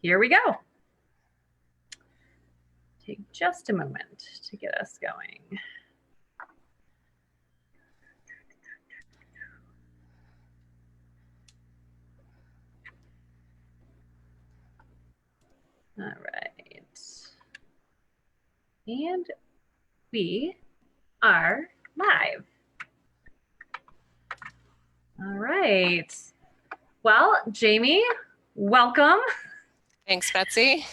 here we go. Take just a moment to get us going. All right. And we are live. All right. Well, Jamie, welcome. Thanks, Betsy.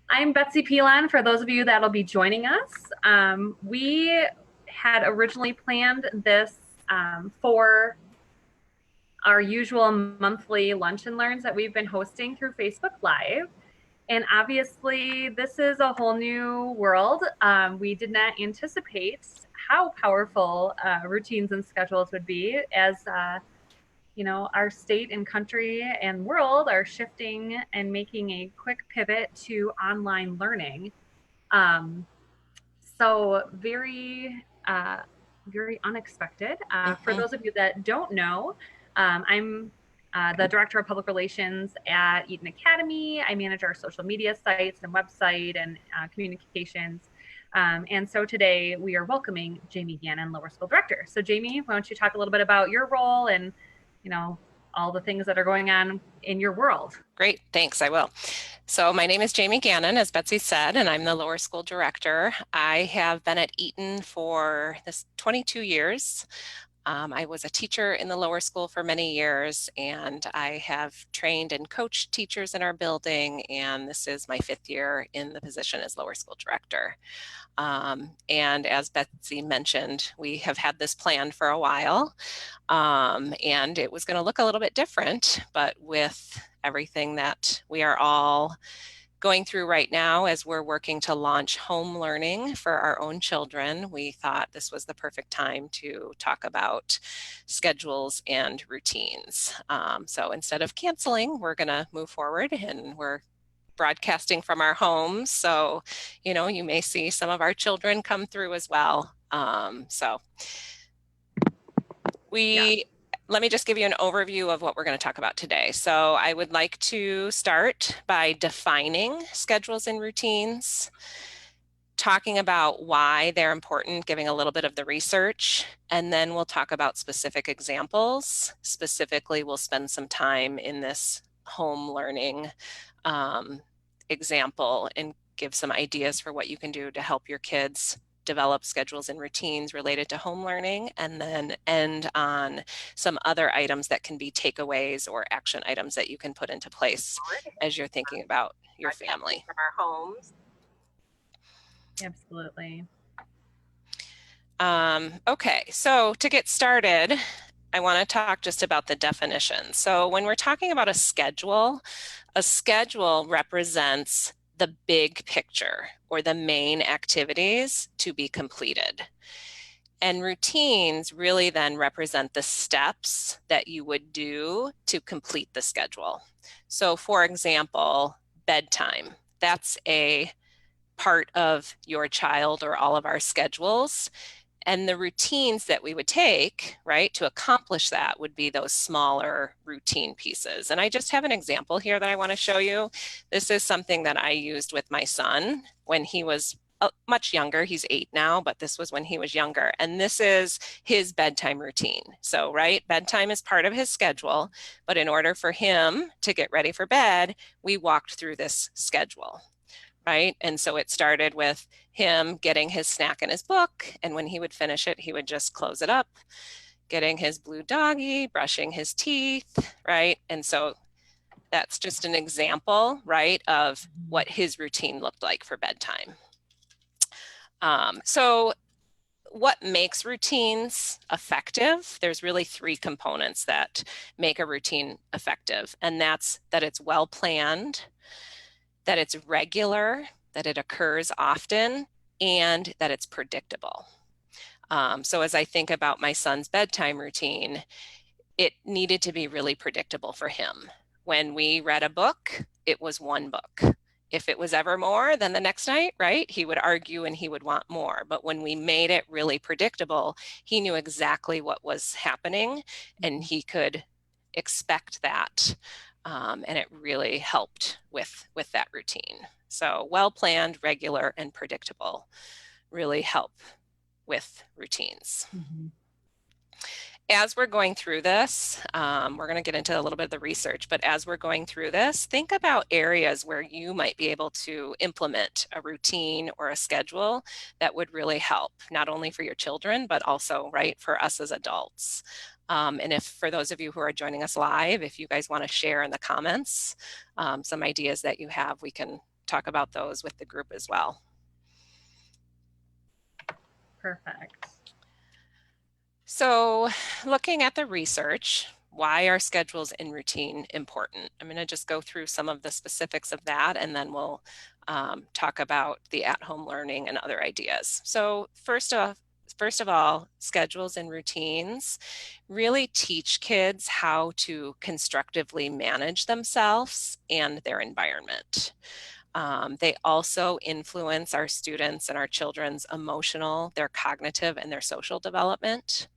I'm Betsy Pilon, for those of you that'll be joining us. We had originally planned this for our usual monthly lunch and learns that we've been hosting through Facebook Live. And obviously, this is a whole new world. We did not anticipate how powerful routines and schedules would be as you know, our state and country and world are shifting and making a quick pivot to online learning. So very, very unexpected. For those of you that don't know, I'm the Director of Public Relations at Eton Academy. I manage our social media sites and website and communications. And so today we are welcoming Jamie Gannon, Lower School Director. So Jamie, why don't you talk a little bit about your role and, you know, all the things that are going on in your world. Great, thanks, I will. So my name is Jamie Gannon, as Betsy said, and I'm the Lower School Director. I have been at Eton for this 22 years. I was a teacher in the lower school for many years, and I have trained and coached teachers in our building, and this is my 5th year in the position as Lower School Director. And as Betsy mentioned, we have had this plan for a while, and it was going to look a little bit different, but with everything that we are all going through right now as we're working to launch home learning for our own children, we thought this was the perfect time to talk about schedules and routines. So instead of canceling, we're going to move forward, and we're broadcasting from our homes. So, you know, you may see some of our children come through as well. Let me just give you an overview of what we're going to talk about today. So I would like to start by defining schedules and routines, talking about why they're important, giving a little bit of the research, and then we'll talk about specific examples. Specifically, we'll spend some time in this home learning example and give some ideas for what you can do to help your kids develop schedules and routines related to home learning, and then end on some other items that can be takeaways or action items that you can put into place as you're thinking about your family. From our homes. Absolutely. Okay, so to get started, I want to talk just about the definition. So when we're talking about a schedule represents the big picture or the main activities to be completed. And routines really then represent the steps that you would do to complete the schedule. So for example, bedtime, that's a part of your child or all of our schedules. And the routines that we would take, right, to accomplish that would be those smaller routine pieces. And I just have an example here that I want to show you. This is something that I used with my son when he was much younger. He's 8 now, but this was when he was younger. And this is his bedtime routine. So, right, bedtime is part of his schedule. But in order for him to get ready for bed, we walked through this schedule. Right? And so it started with him getting his snack and his book. And when he would finish it, he would just close it up, getting his blue doggy, brushing his teeth, right? And so that's just an example, right, of what his routine looked like for bedtime. So what makes routines effective? There's really 3 components that make a routine effective. And that's that it's well planned, that it's regular, that it occurs often, and that it's predictable. So as I think about my son's bedtime routine, it needed to be really predictable for him. When we read a book, it was one book. If it was ever more, then the next night, right, he would argue and he would want more. But when we made it really predictable, he knew exactly what was happening and he could expect that. and it really helped with that routine. So well-planned, regular, and predictable really help with routines. Mhm. As we're going through this, we're going to get into a little bit of the research, but as we're going through this, think about areas where you might be able to implement a routine or a schedule that would really help, not only for your children, but also, right, for us as adults. And if for those of you who are joining us live, if you guys want to share in the comments some ideas that you have, we can talk about those with the group as well. Perfect. So looking at the research, why are schedules and routine important? I'm going to just go through some of the specifics of that, and then we'll talk about the at-home learning and other ideas. So first of all, schedules and routines really teach kids how to constructively manage themselves and their environment. They also influence our students and our children's emotional, their cognitive, and their social development.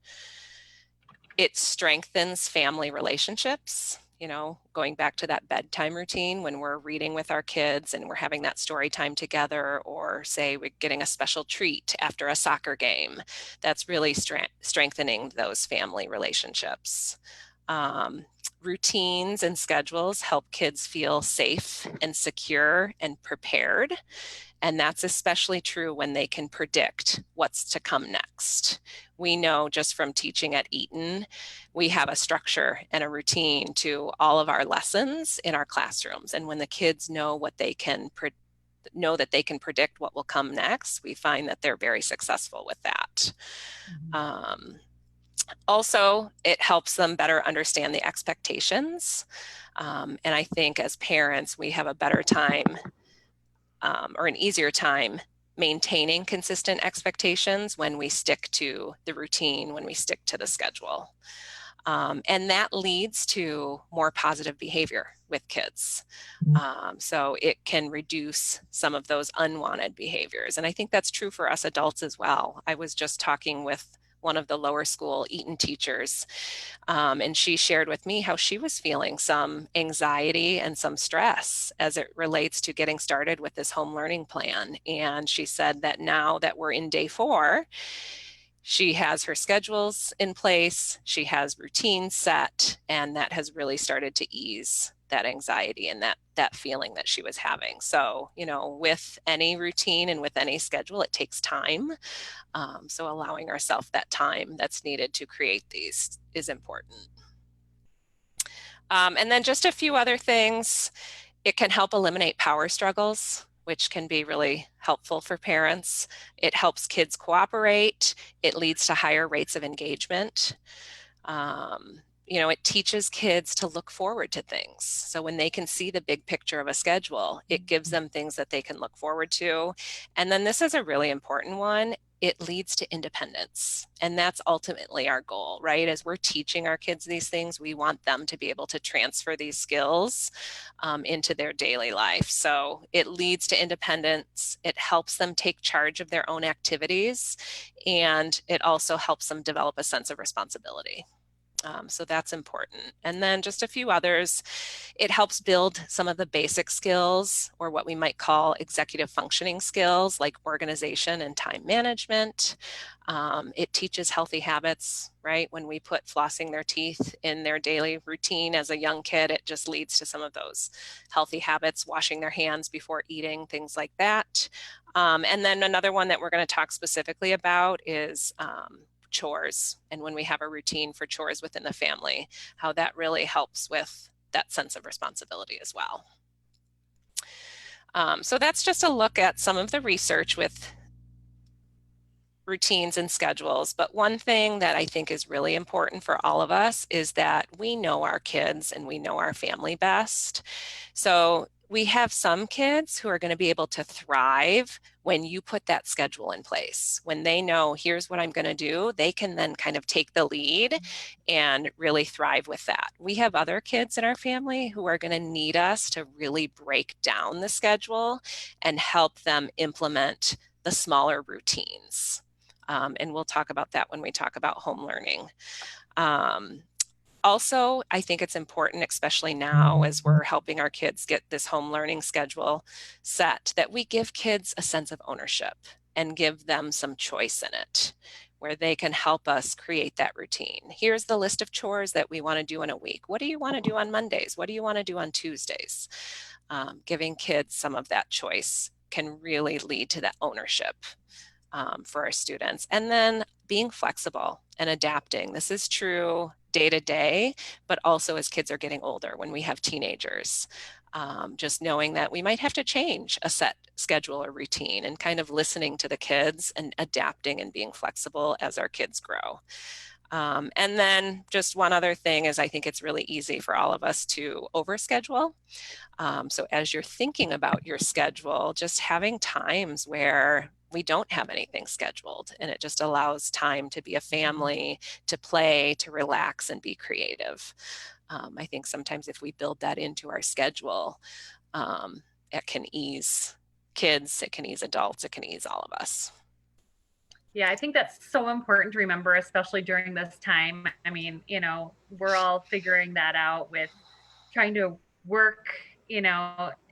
It strengthens family relationships, you know, going back to that bedtime routine when we're reading with our kids and we're having that story time together, or say we're getting a special treat after a soccer game. That's really strengthening those family relationships. Routines and schedules help kids feel safe and secure and prepared. And that's especially true when they can predict what's to come next. We know just from teaching at Eton, we have a structure and a routine to all of our lessons in our classrooms. And when the kids know what they can know that they can predict what will come next, we find that they're very successful with that. Also, it helps them better understand the expectations. And I think as parents, we have a better time or an easier time maintaining consistent expectations when we stick to the routine, when we stick to the schedule. And that leads to more positive behavior with kids. So it can reduce some of those unwanted behaviors. And I think that's true for us adults as well. I was just talking with one of the lower school Eton teachers, and she shared with me how she was feeling some anxiety and some stress as it relates to getting started with this home learning plan. And she said that now that we're in day 4, she has her schedules in place, she has routines set, and that has really started to ease that anxiety and that feeling that she was having. So, you know, with any routine and with any schedule, it takes time. So allowing ourselves that time that's needed to create these is important. And then just a few other things. It can help eliminate power struggles, which can be really helpful for parents. It helps kids cooperate. It leads to higher rates of engagement. You know, it teaches kids to look forward to things. So when they can see the big picture of a schedule, it gives them things that they can look forward to. And then this is a really important one. It leads to independence. And that's ultimately our goal, right? As we're teaching our kids these things, we want them to be able to transfer these skills into their daily life. So it leads to independence. It helps them take charge of their own activities. And it also helps them develop a sense of responsibility. So that's important. And then just a few others. It helps build some of the basic skills, or what we might call executive functioning skills, like organization and time management. It teaches healthy habits, right? When we put flossing their teeth in their daily routine as a young kid, it just leads to some of those healthy habits, washing their hands before eating, things like that. And then another one that we're going to talk specifically about is chores, and when we have a routine for chores within the family, how that really helps with that sense of responsibility as well. So that's just a look at some of the research with routines and schedules. But one thing that I think is really important for all of us is that we know our kids and we know our family best. So we have some kids who are going to be able to thrive when you put that schedule in place. When they know, here's what I'm going to do, they can then kind of take the lead and really thrive with that. We have other kids in our family who are going to need us to really break down the schedule and help them implement the smaller routines. And we'll talk about that when we talk about home learning. Also, I think it's important, especially now as we're helping our kids get this home learning schedule set, that we give kids a sense of ownership and give them some choice in it, where they can help us create that routine. Here's the list of chores that we want to do in a week. What do you want to do on Mondays? What do you want to do on Tuesdays? Giving kids some of that choice can really lead to that ownership for our students. And then being flexible and adapting. This is true day to day, but also as kids are getting older, when we have teenagers. Just knowing that we might have to change a set schedule or routine, and kind of listening to the kids and adapting and being flexible as our kids grow. And then just one other thing is, I think it's really easy for all of us to overschedule. So as you're thinking about your schedule, just having times where we don't have anything scheduled, and it just allows time to be a family, to play, to relax, and be creative. I think sometimes if we build that into our schedule, it can ease kids, it can ease adults, it can ease all of us. Yeah, I think that's so important to remember, especially during this time. I mean, we're all figuring that out with trying to work,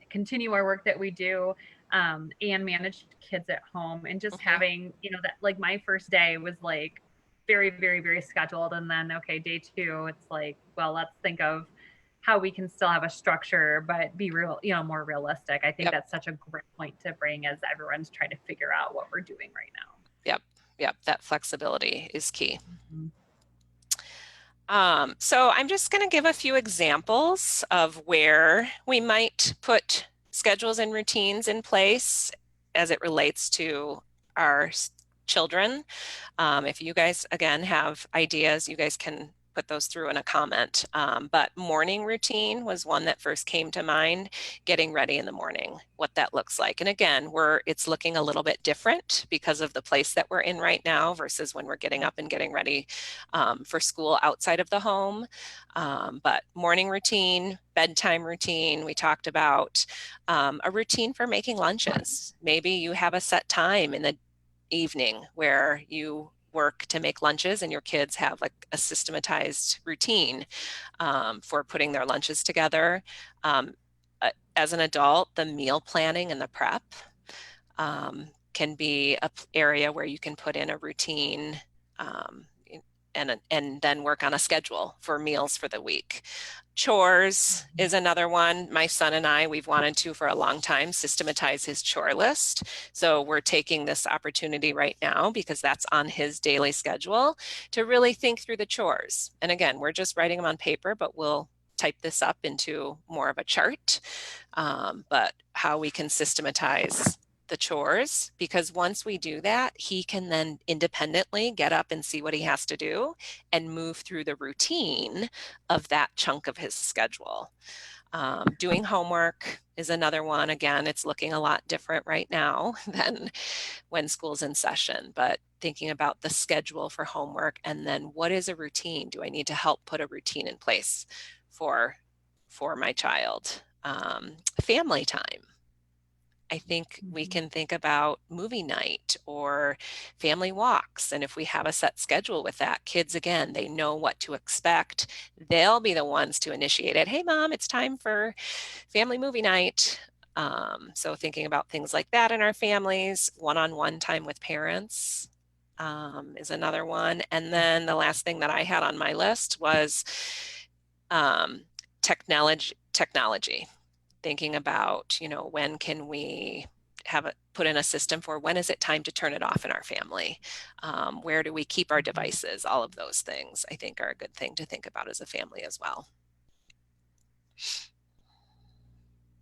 continue our work that we do, and manage kids at home, and just having, that, like, my first day was like very, very, very scheduled. And then, okay, day two, it's like, well, let's think of how we can still have a structure, but be real, more realistic. I think Yep. that's such a great point to bring as everyone's trying to figure out what we're doing right now. Yep. Yep. That flexibility is key. Mm-hmm. So I'm just going to give a few examples of where we might put schedules and routines in place as it relates to our children. If you guys, again, have ideas, you guys can put those through in a comment. But morning routine was one that first came to mind, getting ready in the morning, what that looks like. And again, it's looking a little bit different because of the place that we're in right now versus when we're getting up and getting ready for school outside of the home. But morning routine, bedtime routine, we talked about a routine for making lunches. Maybe you have a set time in the evening where you work to make lunches, and your kids have like a systematized routine for putting their lunches together. As an adult, the meal planning and the prep can be an area where you can put in a routine and then work on a schedule for meals for the week. Chores is another one. My son and I, we've wanted to for a long time systematize his chore list. So we're taking this opportunity right now, because that's on his daily schedule, to really think through the chores. And again, we're just writing them on paper, but we'll type this up into more of a chart. But how we can systematize the chores, because once we do that, he can then independently get up and see what he has to do and move through the routine of that chunk of his schedule. Doing homework is another one. Again, it's looking a lot different right now than when school's in session, but thinking about the schedule for homework, and then what is a routine? Do I need to help put a routine in place for my child? Family time. I think we can think about movie night or family walks. And if we have a set schedule with that, kids, again, they know what to expect. They'll be the ones to initiate it. Hey, mom, it's time for family movie night. So thinking about things like that in our families, one-on-one time with parents is another one. And then the last thing that I had on my list was technology. Thinking about, when can we put in a system for when is it time to turn it off in our family? Where do we keep our devices? All of those things, I think, are a good thing to think about as a family as well.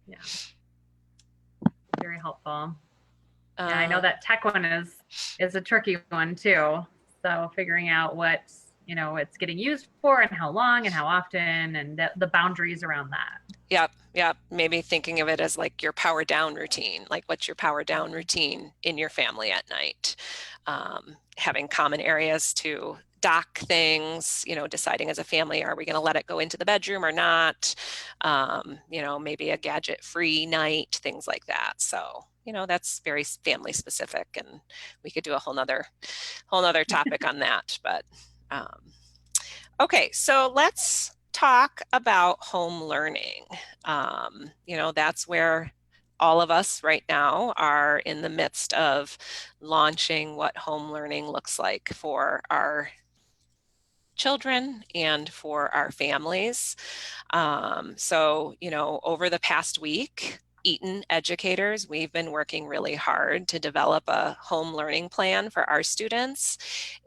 Yeah. Very helpful. Yeah, I know that tech one is a tricky one too. So figuring out what, it's getting used for, and how long and how often, and the boundaries around that. Yep. Maybe thinking of it as like your power down routine. Like, what's your power down routine in your family at night? Having common areas to dock things, deciding as a family, are we going to let it go into the bedroom or not? Maybe a gadget-free night, things like that. So, that's very family specific, and we could do a whole nother topic on that. But Okay, so let's talk about home learning. That's where all of us right now are in the midst of launching what home learning looks like for our children and for our families. Over the past week, Eton educators, we've been working really hard to develop a home learning plan for our students.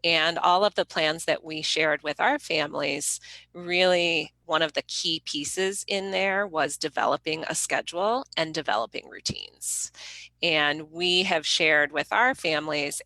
And all of the plans that we shared with our families, really one of the key pieces in there was developing a schedule and developing routines. And we have shared with our families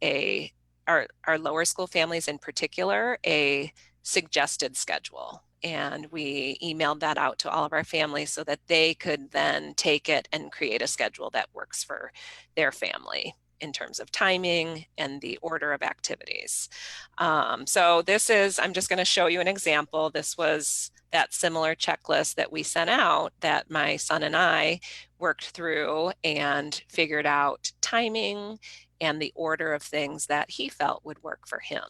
our lower school families in particular, a suggested schedule. And we emailed that out to all of our families so that they could then take it and create a schedule that works for their family in terms of timing and the order of activities. I'm just going to show you an example. This was that similar checklist that we sent out that my son and I worked through and figured out timing and the order of things that he felt would work for him.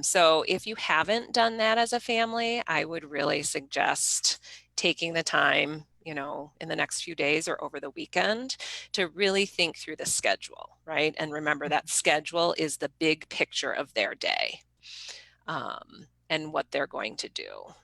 So if you haven't done that as a family, I would really suggest taking the time, in the next few days or over the weekend to really think through the schedule, right? And remember that schedule is the big picture of their day, and what they're going to do.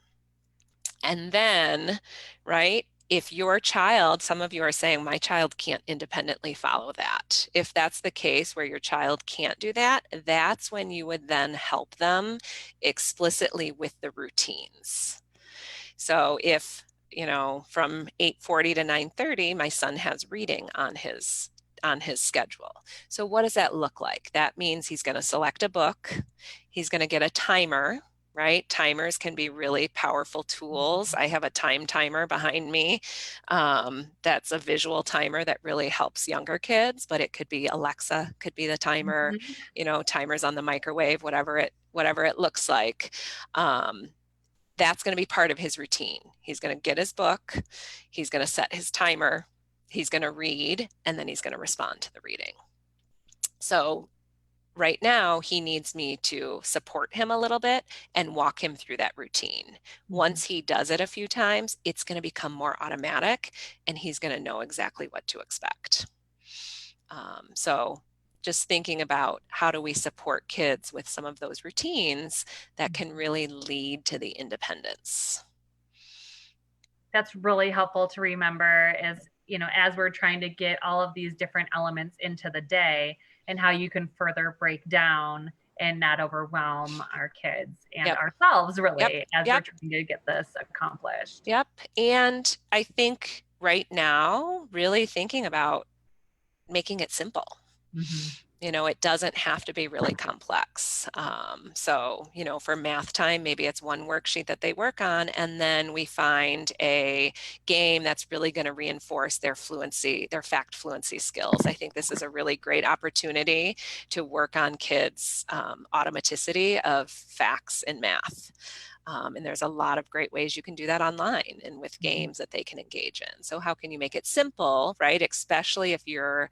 And then, right, if your child, some of you are saying, my child can't independently follow that. If that's the case where your child can't do that, that's when you would then help them explicitly with the routines. So if, from 8:40 to 9:30, my son has reading on his schedule. So what does that look like? That means he's going to select a book. He's going to get a timer, right? Timers can be really powerful tools. I have a time timer behind me. That's a visual timer that really helps younger kids, but it could be Alexa, could be the timer, Mhm. timers on the microwave, whatever it looks like. That's going to be part of his routine. He's going to get his book, he's going to set his timer, he's going to read, and then he's going to respond to the reading. So right now, he needs me to support him a little bit and walk him through that routine. Mhm. Once he does it a few times, it's going to become more automatic and he's going to know exactly what to expect. So just thinking about how do we support kids with some of those routines that can really lead to the independence. That's really helpful to remember is, as we're trying to get all of these different elements into the day and how you can further break down and not overwhelm our kids and Yep, ourselves yep, really as we're yep, trying to get this accomplished. yep. And I think right now, really thinking about making it simple. Mm-hmm. It doesn't have to be really complex. For math time, maybe it's one worksheet that they work on, and then we find a game that's really going to reinforce their fluency, their fact fluency skills. I think this is a really great opportunity to work on kids' automaticity of facts in math. And there's a lot of great ways you can do that online and with games that they can engage in. So how can you make it simple, right? Especially if you're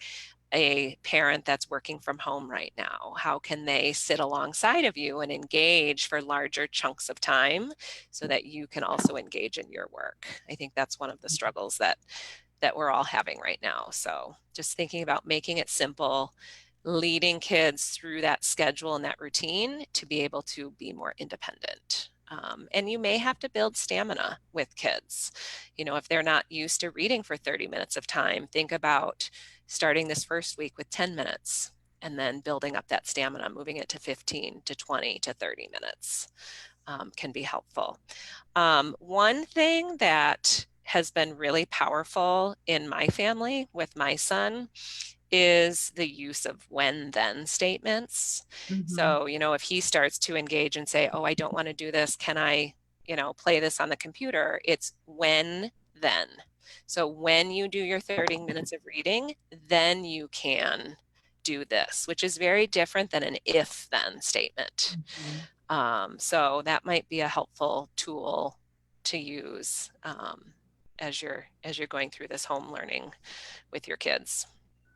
a parent that's working from home right now? How can they sit alongside of you and engage for larger chunks of time so that you can also engage in your work? I think that's one of the struggles that we're all having right now. So just thinking about making it simple, leading kids through that schedule and that routine to be able to be more independent. And you may have to build stamina with kids. If they're not used to reading for 30 minutes of time, think about starting this first week with 10 minutes and then building up that stamina, moving it to 15 to 20 to 30 minutes can be helpful. One thing that has been really powerful in my family with my son is the use of when then statements. Mm-hmm. So, if he starts to engage and say, oh, I don't want to do this, can I, play this on the computer? It's when then. So, when you do your 30 minutes of reading, then you can do this, which is very different than an if then statement. Mm-hmm. So that might be a helpful tool to use as you're going through this home learning with your kids.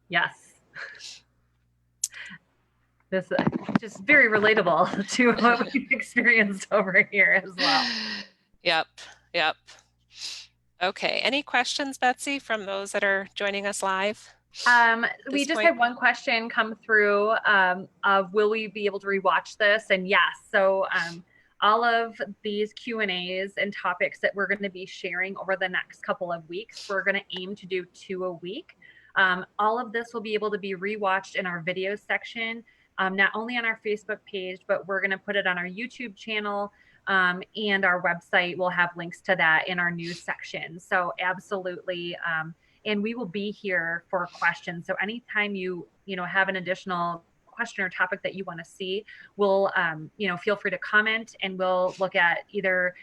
Yes. This is just very relatable to what we've experienced over here as well. Yep, yep. Okay, any questions, Betsy, from those that are joining us live at We this just point? had one question come through of will we be able to rewatch this? And yes, so all of these Q&As and topics that we're going to be sharing over the next couple of weeks, we're going to aim to do 2 a week. All of this will be able to be rewatched in our videos section, not only on our Facebook page, but we're going to put it on our YouTube channel, and our website will have links to that in our news section. So absolutely. And we will be here for questions. So anytime you have an additional question or topic that you want to see, we'll feel free to comment, and we'll look at either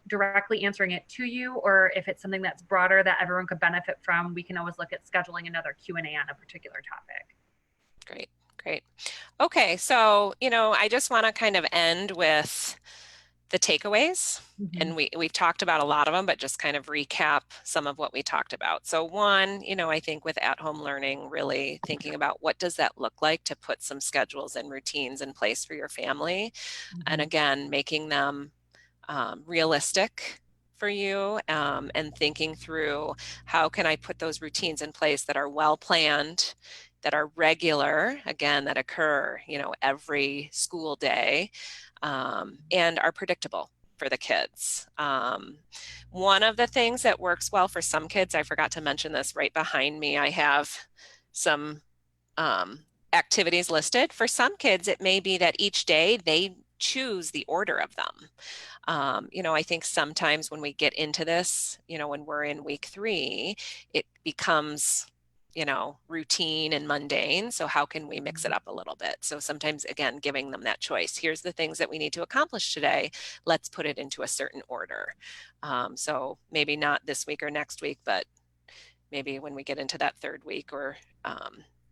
directly answering it to you, or if it's something that's broader that everyone could benefit from, we can always look at scheduling another Q&A on a particular topic. Great, great. Okay, so, I just want to kind of end with the takeaways. Mm-hmm. And we've talked about a lot of them, but just kind of recap some of what we talked about. So one, I think with at-home learning, really thinking about what does that look like to put some schedules and routines in place for your family. And Mm-hmm. again, making them realistic for you, and thinking through how can I put those routines in place that are well planned, that are regular, again, that occur, every school day, and are predictable for the kids. One of the things that works well for some kids, I forgot to mention this right behind me, I have some um, activities listed. For some kids, it may be that each day they choose the order of them. I think sometimes when we get into this, when we're in week 3, it becomes, routine and mundane. So how can we mix it up a little bit? So sometimes, again, giving them that choice. Here's the things that we need to accomplish today. Let's put it into a certain order. So maybe not this week or next week, but maybe when we get into that 3rd week, or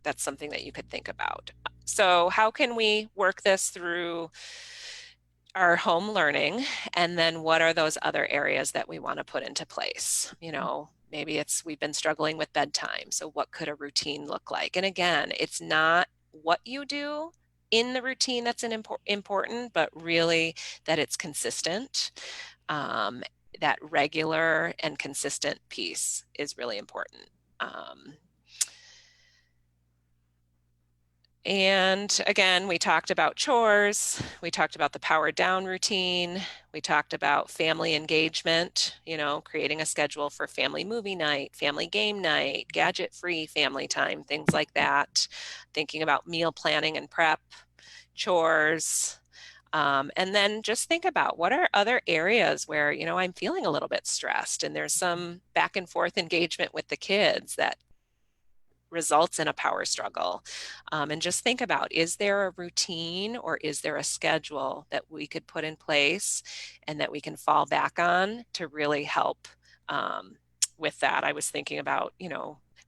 that's something that you could think about. So how can we work this through our home learning, and then what are those other areas that we want to put into place? Maybe it's we've been struggling with bedtime, so what could a routine look like? And again, it's not what you do in the routine that's important, but really that it's consistent. That regular and consistent piece is really important. And again, we talked about chores, we talked about the power down routine, we talked about family engagement, creating a schedule for family movie night, family game night, gadget-free family time, things like that. Thinking about meal planning and prep, chores, and then just think about what are other areas where, I'm feeling a little bit stressed and there's some back and forth engagement with the kids that results in a power struggle. And just think about, is there a routine or is there a schedule that we could put in place and that we can fall back on to really help with that? I was thinking about,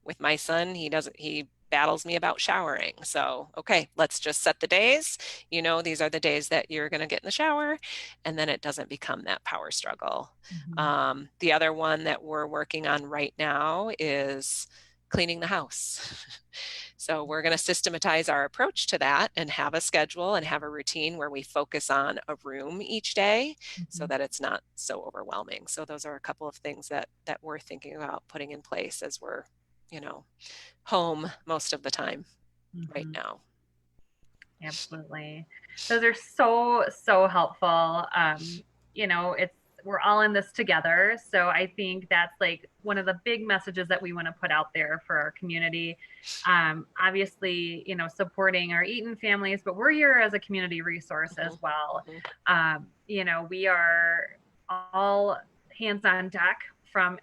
with my son, he battles me about showering. So, okay, let's just set the days. These are the days that you're going to get in the shower, and then it doesn't become that power struggle. Mm-hmm. The other one that we're working on right now is cleaning the house. So we're going to systematize our approach to that and have a schedule and have a routine where we focus on a room each day so Mm-hmm. that it's not so overwhelming. So those are a couple of things that we're thinking about putting in place as we're, home most of the time right Mm-hmm. now. Absolutely. Those are so helpful. It's we're all in this together. So I think that's like one of the big messages that we want to put out there for our community. Obviously, supporting our Eton families, but we're here as a community resource as Mhm, well. mhm, We are all hands on deck from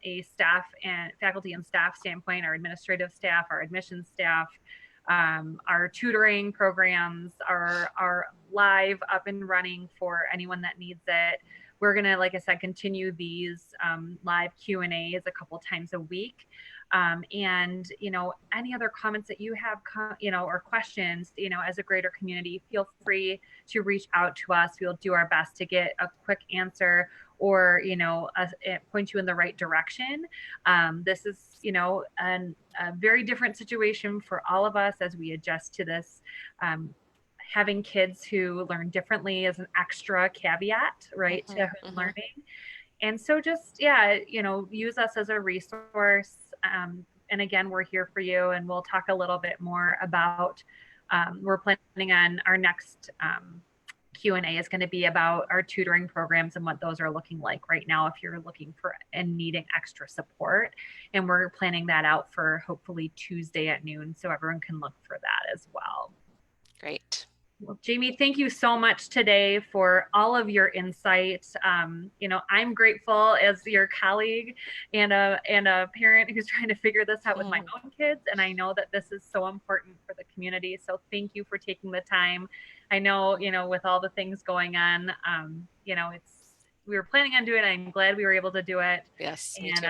a staff and faculty and staff standpoint, our administrative staff, our admissions staff, our tutoring programs are live, up and running for anyone that needs it. We're gonna, like I said, continue these live Q&As a couple times a week. And any other comments that you have, or questions, as a greater community, feel free to reach out to us. We'll do our best to get a quick answer, or, point you in the right direction. This is, a very different situation for all of us as we adjust to this. Having kids who learn differently is an extra caveat, right, to home learning. And so just, use us as a resource. And again, we're here for you, and we'll talk a little bit more about, we're planning on our next Q&A is going to be about our tutoring programs and what those are looking like right now if you're looking for and needing extra support. And we're planning that out for hopefully Tuesday at noon, so everyone can look for that as well. Great. Well, Jamie, thank you so much today for all of your insight. I'm grateful as your colleague and a parent who's trying to figure this out with my own kids. And I know that this is so important for the community. So thank you for taking the time. I know, with all the things going on, we were planning on doing it. I'm glad we were able to do it. Yes, me too.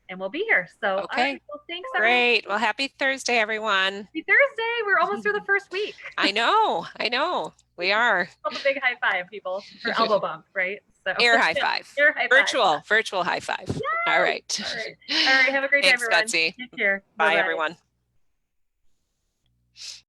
And we'll be here. So, okay. All right, well, thanks. Great. Well, happy Thursday, everyone. Happy Thursday. We're almost through the first week. I know. We are. A big high five, people, or elbow bump, right? So air high five. Air high virtual high five. Yes. All right. All right. Have a great day, everyone. Thanks, Betsy. Take care. Bye, everyone.